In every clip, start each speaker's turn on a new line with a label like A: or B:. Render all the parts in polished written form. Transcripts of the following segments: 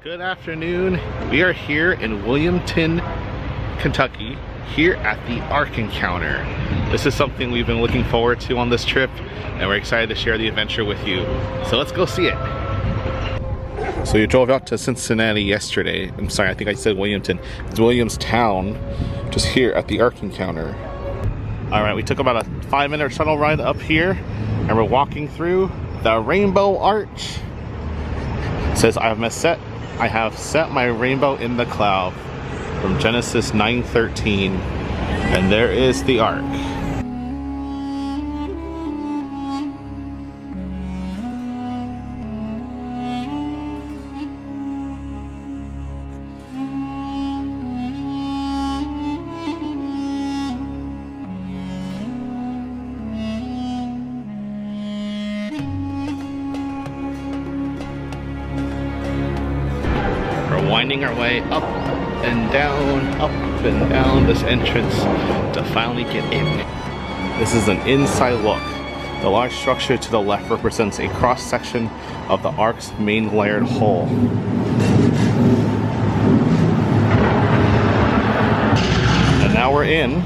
A: Good afternoon. We are here in Williamstown, Kentucky, here at the Ark Encounter. This is something we've been looking forward to on this trip, and we're excited to share the adventure with you. So let's go see it. So you drove out to Cincinnati yesterday. I'm sorry, I think I said Williamstown. It's Williamstown, just here at the Ark Encounter. All right, we took about a 5-minute shuttle ride up here, and we're walking through the Rainbow Arch. It says, I have set my rainbow in the cloud, from Genesis 9:13, and there is the Ark. Winding our way up and down this entrance to finally get in. This is an inside look. The large structure to the left represents a cross-section of the Ark's main layered hull. And now we're in.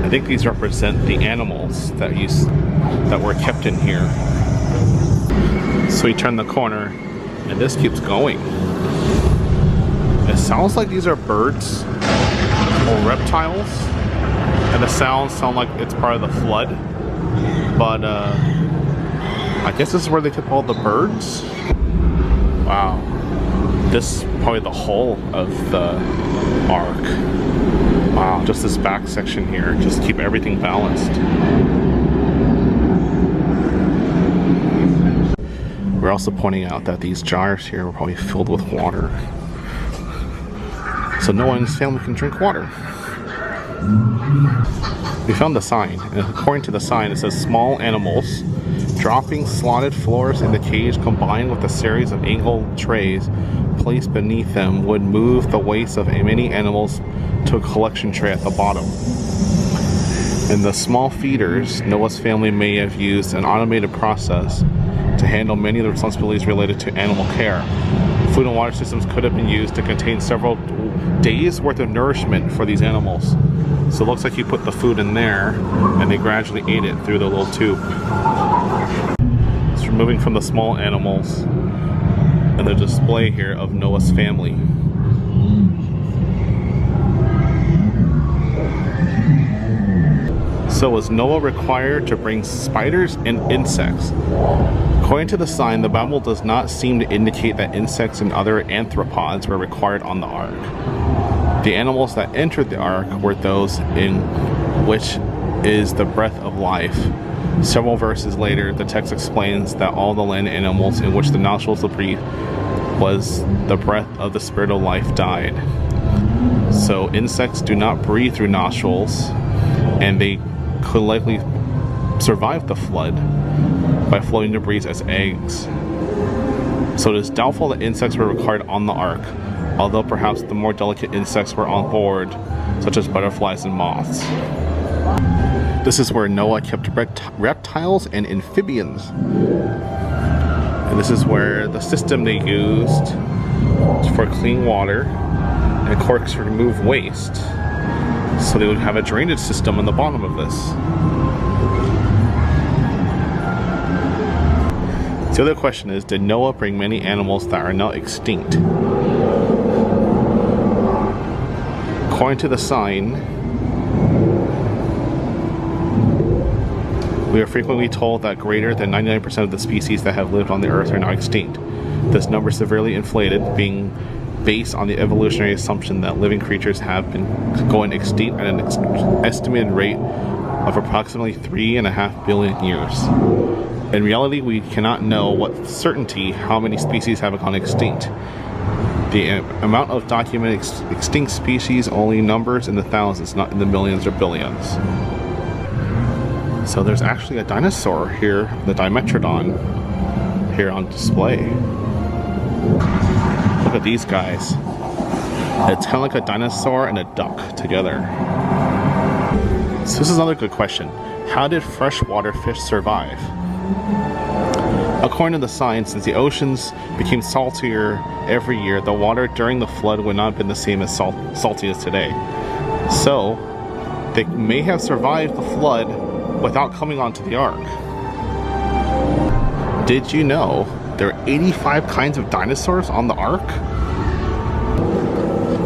A: I think these represent the animals that were kept in here. So we turn the corner, and this keeps going. It sounds like these are birds or reptiles, and the sounds sound like it's part of the flood. But I guess this is where they took all the birds. Wow, this is probably the hull of the Ark. Wow, just this back section here, just keep everything balanced. We're also pointing out that these jars here were probably filled with water, so no one in his family can drink water. We found the sign, and according to the sign it says small animals. Dropping slotted floors in the cage combined with a series of angled trays placed beneath them would move the waste of many animals to a collection tray at the bottom. In the small feeders, Noah's family may have used an automated process to handle many of the responsibilities related to animal care. Food and water systems could have been used to contain several days worth of nourishment for these animals. So it looks like you put the food in there and they gradually ate it through the little tube. So we're moving from the small animals and the display here of Noah's family. So was Noah required to bring spiders and insects? According to the sign, the Bible does not seem to indicate that insects and other arthropods were required on the Ark. The animals that entered the Ark were those in which is the breath of life. Several verses later, the text explains that all the land animals in which the nostrils of breathe was the breath of the spirit of life died. So insects do not breathe through nostrils, and they could likely survive the flood by floating debris as eggs. So it is doubtful that insects were required on the Ark, although perhaps the more delicate insects were on board, such as butterflies and moths. This is where Noah kept reptiles and amphibians. And this is where the system they used for clean water and corks to remove waste. So they would have a drainage system on the bottom of this. The other question is, did Noah bring many animals that are now extinct? According to the sign, we are frequently told that greater than 99% of the species that have lived on the earth are now extinct. This number is severely inflated, being based on the evolutionary assumption that living creatures have been going extinct at an estimated rate of approximately 3.5 billion years. In reality, we cannot know with certainty how many species have gone extinct. The amount of documented extinct species only numbers in the thousands, not in the millions or billions. So there's actually a dinosaur here, the Dimetrodon, here on display. Look at these guys. It's kind of like a dinosaur and a duck together. So this is another good question. How did freshwater fish survive? According to the science, since the oceans became saltier every year, the water during the flood would not have been the same as salty as today. So, they may have survived the flood without coming onto the Ark. Did you know there are 85 kinds of dinosaurs on the Ark?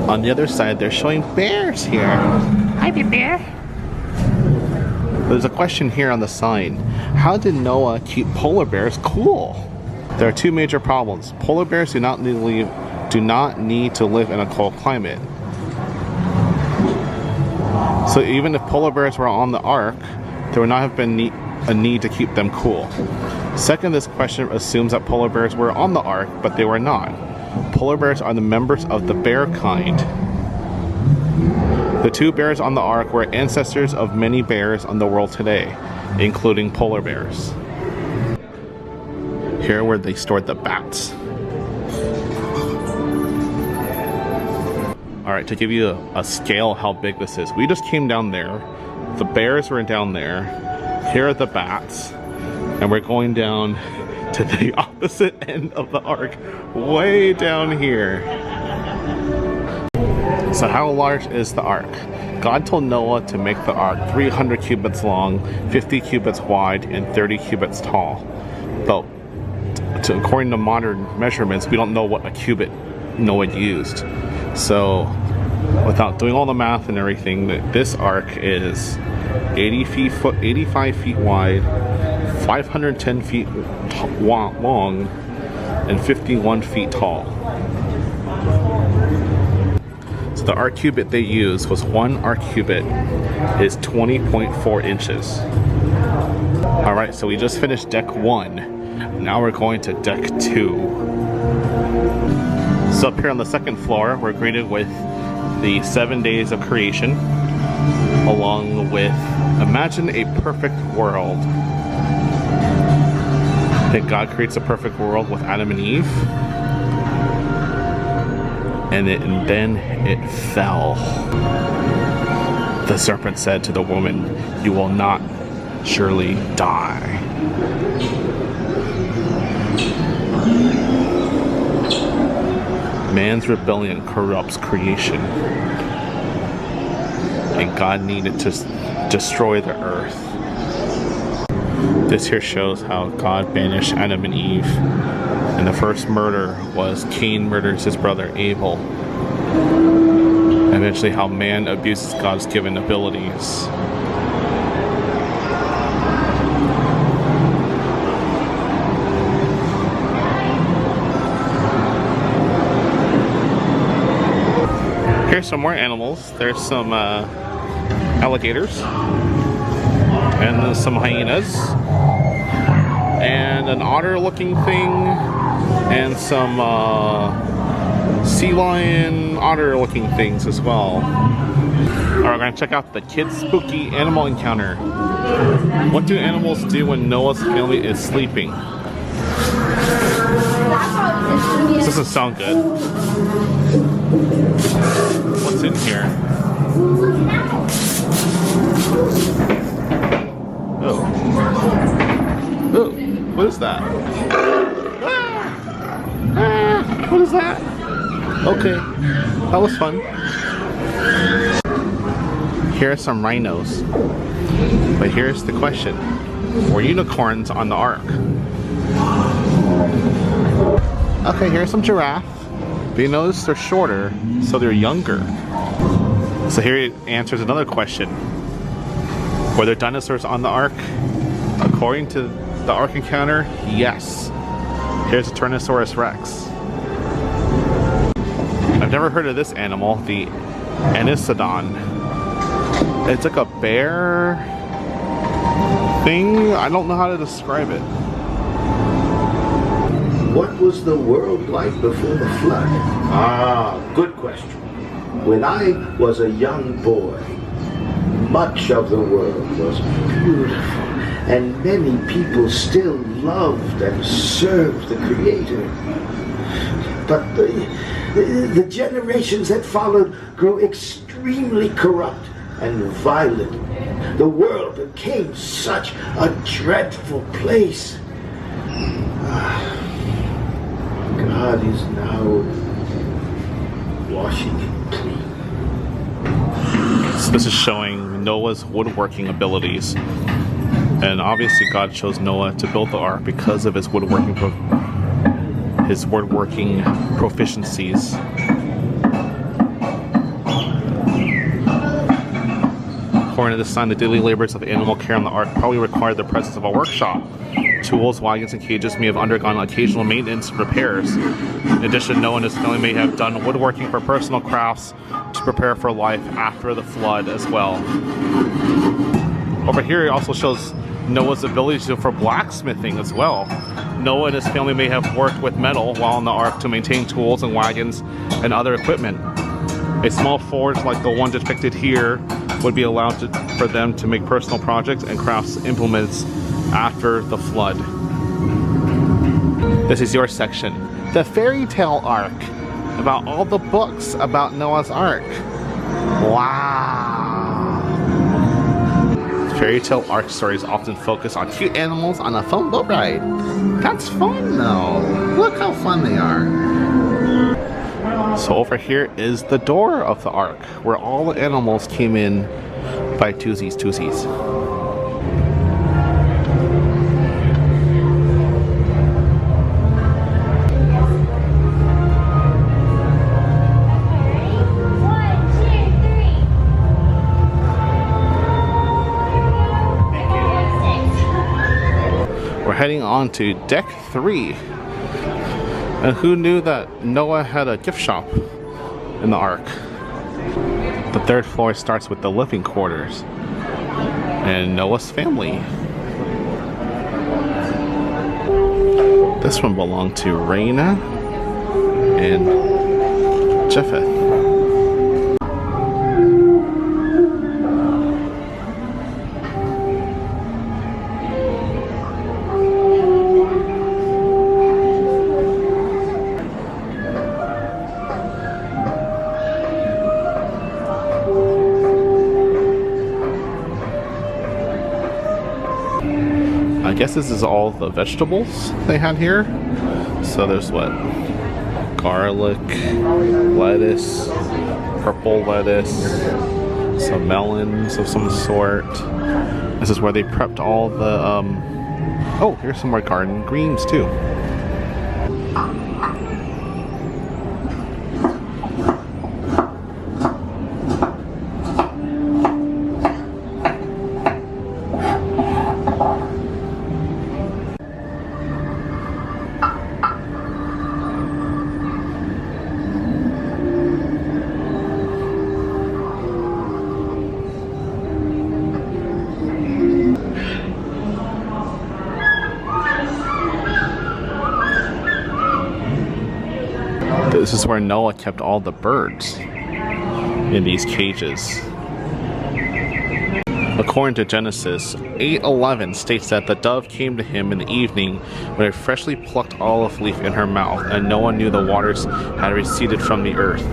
A: On the other side, they're showing bears here. Hi, Big Bear. There's a question here on the sign. How did Noah keep polar bears cool? There are two major problems. Polar bears do not need to live in a cold climate. So even if polar bears were on the Ark, there would not have been a need to keep them cool. Second, this question assumes that polar bears were on the Ark, but they were not. Polar bears are the members of the bear kind. The two bears on the Ark were ancestors of many bears on the world today, including polar bears. Here where they stored the bats. Alright, to give you a scale of how big this is, we just came down there, the bears were down there, here are the bats, and we're going down to the opposite end of the Ark, way down here. So how large is the Ark? God told Noah to make the Ark 300 cubits long, 50 cubits wide, and 30 cubits tall. But according to modern measurements, we don't know what a cubit Noah used. So without doing all the math and everything, this Ark is 85 feet wide, 510 feet long, and 51 feet tall. So the Ark cubit they used was one Ark cubit is 20.4 inches. Alright, so we just finished deck 1. Now we're going to deck 2. So up here on the second floor, we're greeted with the 7 days of creation, along with imagine a perfect world. That God creates a perfect world with Adam and Eve, and then it fell. The serpent said to the woman, "You will not surely die." Man's rebellion corrupts creation, and God needed to destroy the earth. This here shows how God banished Adam and Eve, and the first murder was Cain murders his brother Abel. Eventually how man abuses God's given abilities. Here's some more animals. There's some alligators, and then some hyenas, and an otter looking thing, and some sea lion otter looking things as well. Alright, we're going to check out the Kids Spooky Animal Encounter. What do animals do when Noah's family is sleeping? This doesn't sound good. What's in here? Oh. Oh, what is that? What is that? Okay, that was fun. Here are some rhinos. But here's the question. Were unicorns on the Ark? Okay, here's some giraffe. But you notice they're shorter, so they're younger. So here it answers another question. Were there dinosaurs on the Ark? According to the Ark Encounter, yes. Here's a Tyrannosaurus Rex. I've never heard of this animal, the Anisodon. It's like a bear thing. I don't know how to describe it.
B: What was the world like before the flood? Ah, good question. When I was a young boy, much of the world was beautiful, and many people still loved and served the Creator. But the generations that followed grew extremely corrupt and violent. the world became such a dreadful place. God is now washing it clean.
A: So this is showing Noah's woodworking abilities. And obviously God chose Noah to build the ark because of his woodworking proficiencies. According to this sign, the daily labors of animal care on the ark probably required the presence of a workshop. Tools, wagons, and cages may have undergone occasional maintenance and repairs. In addition, Noah and his family may have done woodworking for personal crafts to prepare for life after the flood as well. Over here, it also shows Noah's ability for blacksmithing as well. Noah and his family may have worked with metal while on the ark to maintain tools and wagons and other equipment. A small forge like the one depicted here would be allowed for them to make personal projects and crafts implements after the flood. This is your section, the fairy tale arc, about all the books about Noah's Ark. Wow! Fairy tale arc stories often focus on cute animals on a fun boat ride. That's fun though. Look how fun they are. So over here is the door of the ark, where all the animals came in by twosies. We're heading on to deck 3. And who knew that Noah had a gift shop in the ark? The 3rd floor starts with the living quarters and Noah's family. This one belonged to Raina and Japheth. I guess this is all the vegetables they had here. So there's what? Garlic, lettuce, purple lettuce, some melons of some sort. This is where they prepped all the, oh, here's some more garden greens too. This is where Noah kept all the birds in these cages. According to Genesis 8:11 states that the dove came to him in the evening with a freshly plucked olive leaf in her mouth, and Noah knew the waters had receded from the earth.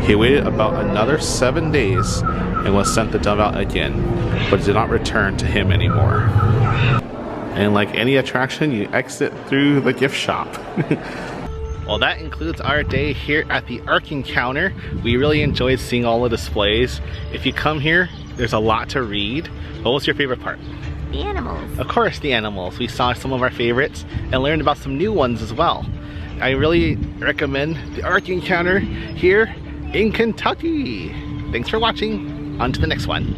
A: He waited about another 7 days and was sent the dove out again, but did not return to him anymore. And like any attraction, you exit through the gift shop. Well, that includes our day here at the Ark Encounter. We really enjoyed seeing all the displays. If you come here, there's a lot to read. What was your favorite part?
C: The animals.
A: Of course, the animals. We saw some of our favorites and learned about some new ones as well. I really recommend the Ark Encounter here in Kentucky. Thanks for watching. On to the next one.